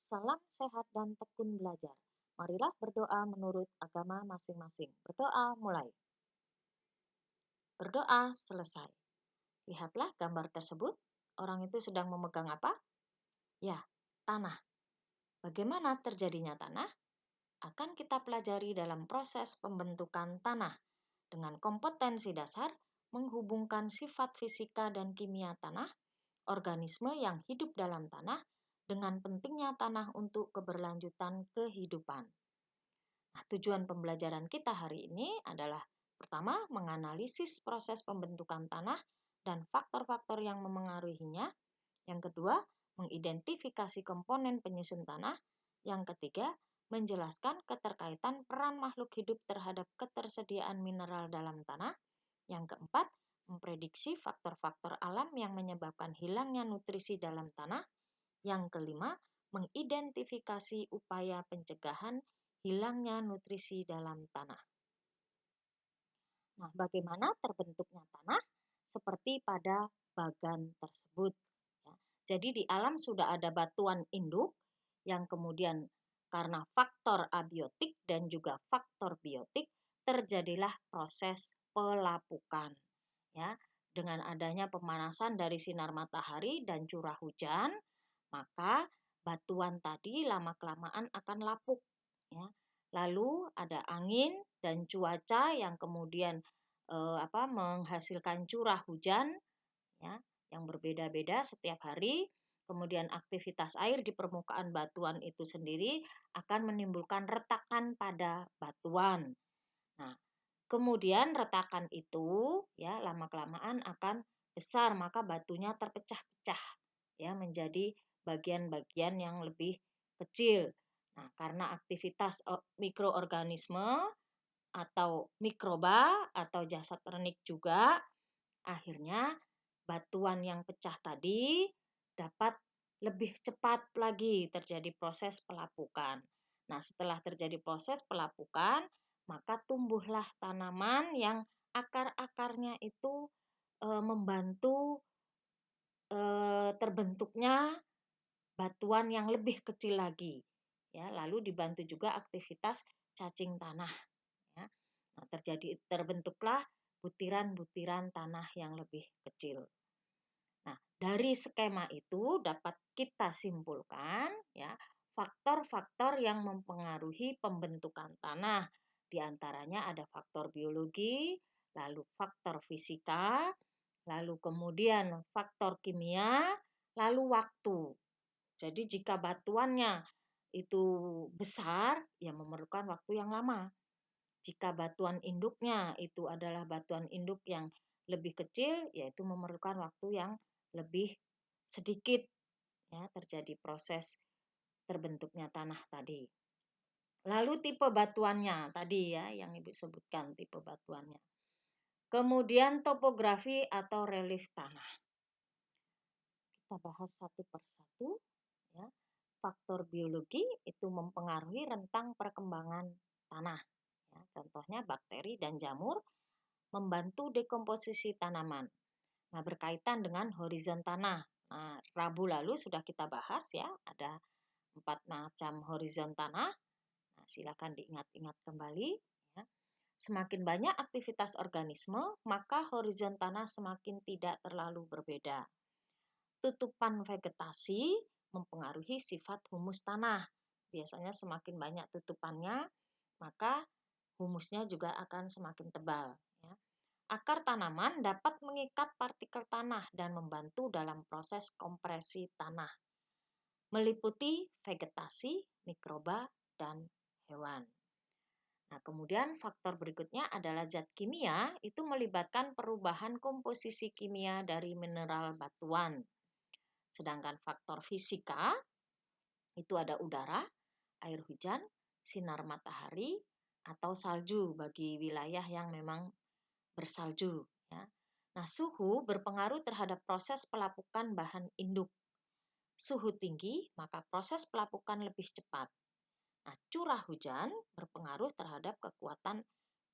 Salam sehat dan tekun belajar. Marilah berdoa menurut agama masing-masing. Berdoa mulai. Berdoa selesai. Lihatlah gambar tersebut. Orang itu sedang memegang apa? Ya, tanah. Bagaimana terjadinya tanah? Akan kita pelajari dalam proses pembentukan tanah dengan kompetensi dasar menghubungkan sifat fisika dan kimia tanah, organisme yang hidup dalam tanah, dengan pentingnya tanah untuk keberlanjutan kehidupan. Nah, tujuan pembelajaran kita hari ini adalah pertama, menganalisis proses pembentukan tanah dan faktor-faktor yang memengaruhinya. Yang kedua, mengidentifikasi komponen penyusun tanah. Yang ketiga, menjelaskan keterkaitan peran makhluk hidup terhadap ketersediaan mineral dalam tanah. Yang keempat, memprediksi faktor-faktor alam yang menyebabkan hilangnya nutrisi dalam tanah. Yang kelima, mengidentifikasi upaya pencegahan hilangnya nutrisi dalam tanah. Nah, bagaimana terbentuknya tanah? Seperti pada bagan tersebut. Ya. Jadi di alam sudah ada batuan induk yang kemudian karena faktor abiotik dan juga faktor biotik terjadilah proses pelapukan. Ya, dengan adanya pemanasan dari sinar matahari dan curah hujan, maka batuan tadi lama-kelamaan akan lapuk. Ya. Lalu ada angin dan cuaca yang kemudian menghasilkan curah hujan ya, yang berbeda-beda setiap hari. Kemudian aktivitas air di permukaan batuan itu sendiri akan menimbulkan retakan pada batuan. Nah, kemudian retakan itu ya lama-kelamaan akan besar, maka batunya terpecah-pecah ya menjadi bagian-bagian yang lebih kecil. Nah, karena aktivitas mikroorganisme atau mikroba atau jasad renik juga, akhirnya batuan yang pecah tadi dapat lebih cepat lagi terjadi proses pelapukan. Nah, setelah terjadi proses pelapukan, maka tumbuhlah tanaman yang akar-akarnya itu membantu terbentuknya batuan yang lebih kecil lagi. Ya, lalu dibantu juga aktivitas cacing tanah. Ya. Nah, terbentuklah butiran-butiran tanah yang lebih kecil. Nah, dari skema itu dapat kita simpulkan ya faktor-faktor yang mempengaruhi pembentukan tanah. Di antaranya ada faktor biologi, lalu faktor fisika, lalu kemudian faktor kimia, lalu waktu. Jadi jika batuannya itu besar, ya memerlukan waktu yang lama. Jika batuan induknya itu adalah batuan induk yang lebih kecil, yaitu memerlukan waktu yang lebih sedikit ya terjadi proses terbentuknya tanah tadi. Lalu tipe batuannya tadi ya yang Ibu sebutkan tipe batuannya. Kemudian topografi atau relief tanah. Kita bahas satu persatu ya. Faktor biologi itu mempengaruhi rentang perkembangan tanah. Ya, contohnya bakteri dan jamur membantu dekomposisi tanaman. Nah, berkaitan dengan horizon tanah. Nah, Rabu lalu sudah kita bahas ya, ada 4 macam horizon tanah. Nah, silakan diingat-ingat kembali. Ya. Semakin banyak aktivitas organisme, maka horizon tanah semakin tidak terlalu berbeda. Tutupan vegetasi mempengaruhi sifat humus tanah. Biasanya semakin banyak tutupannya, maka humusnya juga akan semakin tebal. Ya. Akar tanaman dapat mengikat partikel tanah dan membantu dalam proses kompresi tanah, meliputi vegetasi, mikroba, dan hewan. Nah, kemudian faktor berikutnya adalah zat kimia, itu melibatkan perubahan komposisi kimia dari mineral batuan. Sedangkan faktor fisika, itu ada udara, air hujan, sinar matahari, atau salju bagi wilayah yang memang bersalju. Ya. Nah, suhu berpengaruh terhadap proses pelapukan bahan induk. Suhu tinggi, maka proses pelapukan lebih cepat. Nah, curah hujan berpengaruh terhadap kekuatan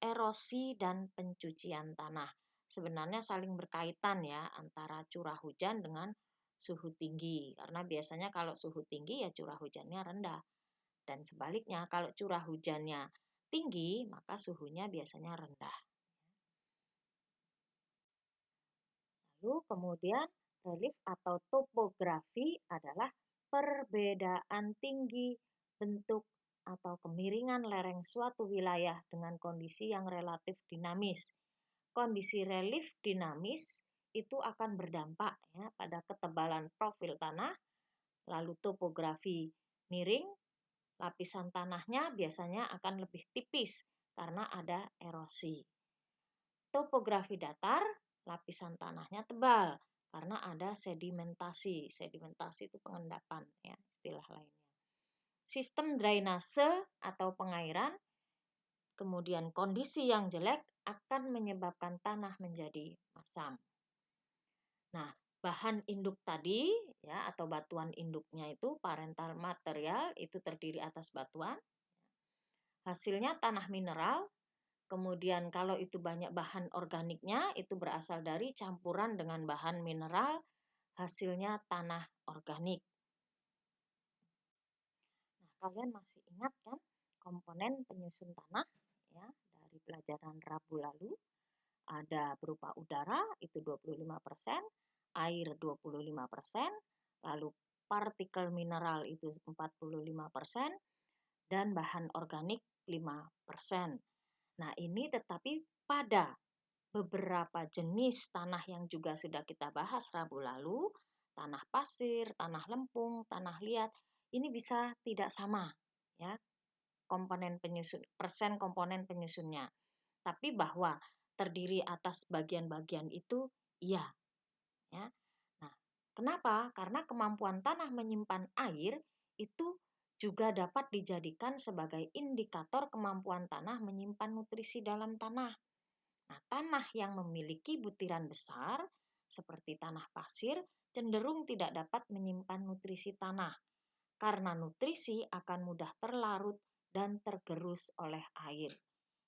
erosi dan pencucian tanah. Sebenarnya saling berkaitan ya antara curah hujan dengan suhu tinggi. Karena biasanya kalau suhu tinggi ya curah hujannya rendah. Dan sebaliknya kalau curah hujannya tinggi, maka suhunya biasanya rendah. Lalu kemudian relief atau topografi adalah perbedaan tinggi, bentuk, atau kemiringan lereng suatu wilayah dengan kondisi yang relatif dinamis. Kondisi relief dinamis itu akan berdampak ya pada ketebalan profil tanah, lalu topografi miring, lapisan tanahnya biasanya akan lebih tipis karena ada erosi. Topografi datar, lapisan tanahnya tebal karena ada sedimentasi. Sedimentasi itu pengendapan ya, istilah lainnya. Sistem drainase atau pengairan, kemudian kondisi yang jelek akan menyebabkan tanah menjadi masam. Nah, bahan induk tadi ya atau batuan induknya itu parental material itu terdiri atas batuan. Hasilnya tanah mineral. Kemudian kalau itu banyak bahan organiknya, itu berasal dari campuran dengan bahan mineral, hasilnya tanah organik. Nah, kalian masih ingat kan komponen penyusun tanah ya dari pelajaran Rabu lalu? Ada berupa udara itu 25%, air 25%, lalu partikel mineral itu 45%, dan bahan organik 5%. Nah, ini tetapi pada beberapa jenis tanah yang juga sudah kita bahas Rabu lalu, tanah pasir, tanah lempung, tanah liat, ini bisa tidak sama ya komponen penyusun persen komponen penyusunnya. Tapi bahwa terdiri atas bagian-bagian itu iya ya. Nah, kenapa? Karena kemampuan tanah menyimpan air itu juga dapat dijadikan sebagai indikator kemampuan tanah menyimpan nutrisi dalam tanah. Nah, tanah yang memiliki butiran besar seperti tanah pasir cenderung tidak dapat menyimpan nutrisi tanah karena nutrisi akan mudah terlarut dan tergerus oleh air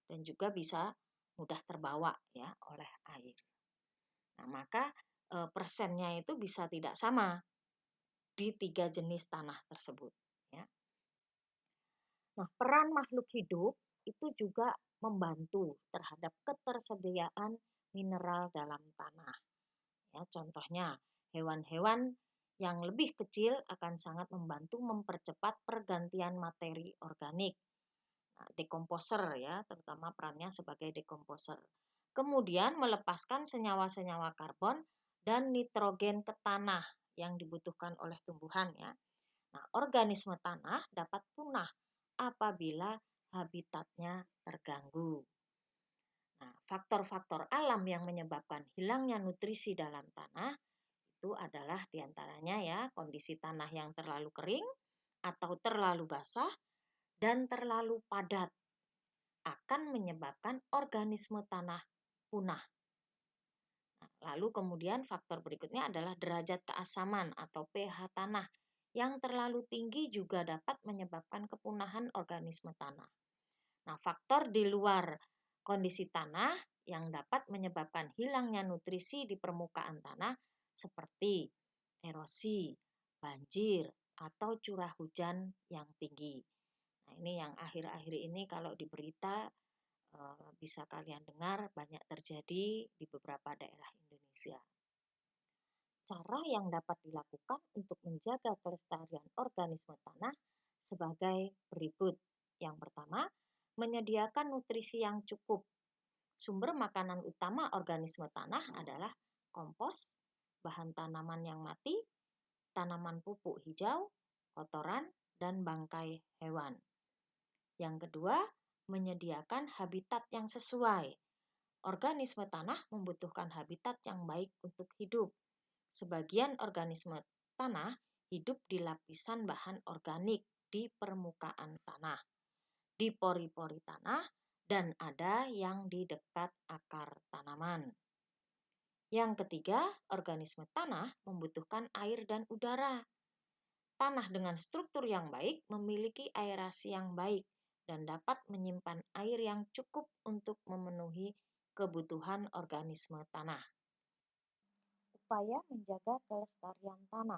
dan juga bisa mudah terbawa ya oleh air. Nah, maka persennya itu bisa tidak sama di 3 jenis tanah tersebut ya. Nah, peran makhluk hidup itu juga membantu terhadap ketersediaan mineral dalam tanah. Ya, contohnya, hewan-hewan yang lebih kecil akan sangat membantu mempercepat pergantian materi organik. Nah, dekomposer ya, terutama perannya sebagai dekomposer. Kemudian melepaskan senyawa-senyawa karbon dan nitrogen ke tanah yang dibutuhkan oleh tumbuhan ya. Nah, organisme tanah dapat punah apabila habitatnya terganggu. Nah, faktor-faktor alam yang menyebabkan hilangnya nutrisi dalam tanah itu adalah diantaranya ya kondisi tanah yang terlalu kering atau terlalu basah dan terlalu padat akan menyebabkan organisme tanah punah. Nah, lalu kemudian faktor berikutnya adalah derajat keasaman atau pH tanah yang terlalu tinggi juga dapat menyebabkan kepunahan organisme tanah. Nah, faktor di luar kondisi tanah yang dapat menyebabkan hilangnya nutrisi di permukaan tanah seperti erosi, banjir, atau curah hujan yang tinggi. Nah, ini yang akhir-akhir ini kalau di berita bisa kalian dengar banyak terjadi di beberapa daerah Indonesia. Cara yang dapat dilakukan untuk menjaga kelestarian organisme tanah sebagai berikut. Yang pertama, menyediakan nutrisi yang cukup. Sumber makanan utama organisme tanah adalah kompos, bahan tanaman yang mati, tanaman pupuk hijau, kotoran, dan bangkai hewan. Yang kedua, menyediakan habitat yang sesuai. Organisme tanah membutuhkan habitat yang baik untuk hidup. Sebagian organisme tanah hidup di lapisan bahan organik di permukaan tanah, di pori-pori tanah, dan ada yang di dekat akar tanaman. Yang ketiga, organisme tanah membutuhkan air dan udara. Tanah dengan struktur yang baik memiliki aerasi yang baik dan dapat menyimpan air yang cukup untuk memenuhi kebutuhan organisme tanah. upaya menjaga kelestarian tanah.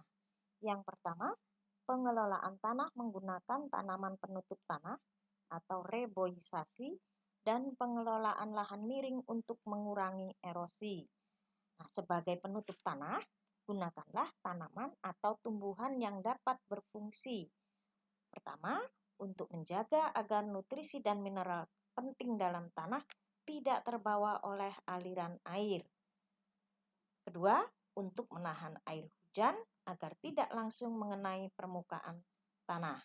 Yang pertama, pengelolaan tanah menggunakan tanaman penutup tanah atau reboisasi dan pengelolaan lahan miring untuk mengurangi erosi. Nah, sebagai penutup tanah, gunakanlah tanaman atau tumbuhan yang dapat berfungsi. Pertama, untuk menjaga agar nutrisi dan mineral penting dalam tanah tidak terbawa oleh aliran air. Kedua, untuk menahan air hujan agar tidak langsung mengenai permukaan tanah.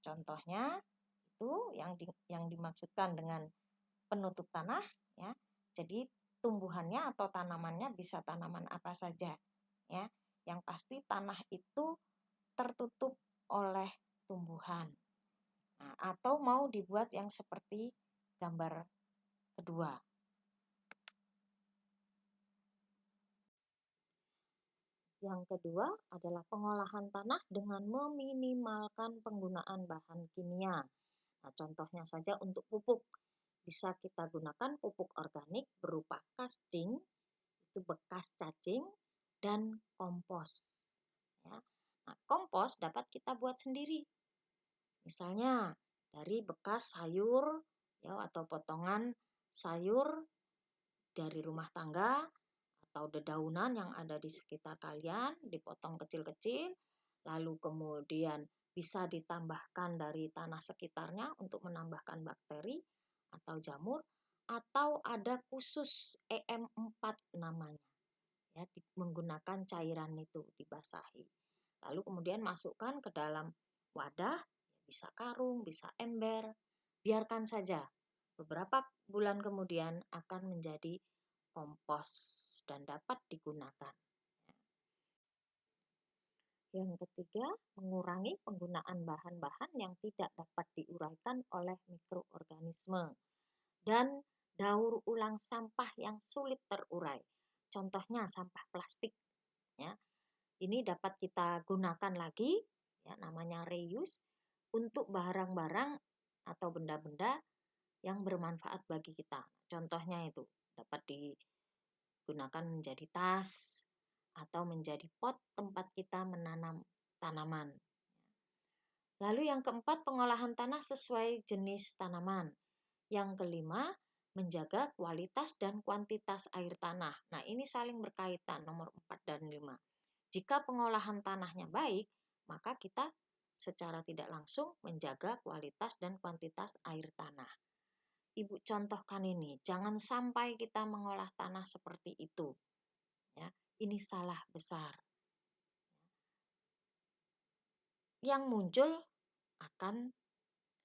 Contohnya itu yang dimaksudkan dengan penutup tanah, ya. Jadi tumbuhannya atau tanamannya bisa tanaman apa saja, ya. Yang pasti tanah itu tertutup oleh tumbuhan. Nah, atau mau dibuat yang seperti gambar kedua. Yang kedua adalah pengolahan tanah dengan meminimalkan penggunaan bahan kimia. Nah, contohnya saja untuk pupuk. Bisa kita gunakan pupuk organik berupa casting, itu bekas cacing, dan kompos. Ya. Nah, kompos dapat kita buat sendiri. Misalnya dari bekas sayur ya, atau potongan sayur dari rumah tangga atau dedaunan yang ada di sekitar kalian, dipotong kecil-kecil, lalu kemudian bisa ditambahkan dari tanah sekitarnya untuk menambahkan bakteri atau jamur, atau ada khusus EM4 namanya, ya, menggunakan cairan itu dibasahi. Lalu kemudian masukkan ke dalam wadah, bisa karung, bisa ember, biarkan saja. Beberapa bulan kemudian akan menjadi kompos dan dapat digunakan. Yang ketiga, mengurangi penggunaan bahan-bahan yang tidak dapat diuraikan oleh mikroorganisme dan daur ulang sampah yang sulit terurai. Contohnya sampah plastik, ya. Ini dapat kita gunakan lagi, ya, namanya reuse, untuk barang-barang atau benda-benda yang bermanfaat bagi kita. Contohnya itu dapat digunakan menjadi tas atau menjadi pot tempat kita menanam tanaman. Lalu yang keempat, pengolahan tanah sesuai jenis tanaman. Yang kelima, menjaga kualitas dan kuantitas air tanah. Nah, ini saling berkaitan, nomor 4 dan 5. Jika pengolahan tanahnya baik, maka kita secara tidak langsung menjaga kualitas dan kuantitas air tanah. Ibu contohkan ini, jangan sampai kita mengolah tanah seperti itu. Ya, ini salah besar. Yang muncul akan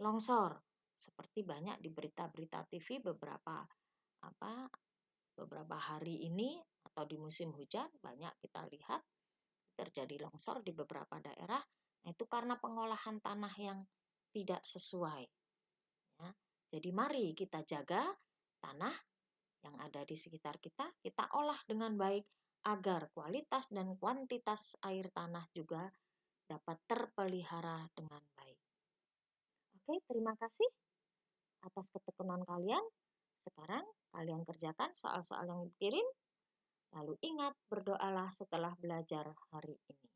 longsor, seperti banyak di berita-berita TV beberapa hari ini atau di musim hujan banyak kita lihat terjadi longsor di beberapa daerah. Nah, itu karena pengolahan tanah yang tidak sesuai. Ya. Jadi mari kita jaga tanah yang ada di sekitar kita, kita olah dengan baik agar kualitas dan kuantitas air tanah juga dapat terpelihara dengan baik. Oke, terima kasih atas ketekunan kalian. Sekarang kalian kerjakan soal-soal yang dikirim. Lalu ingat, berdoalah setelah belajar hari ini.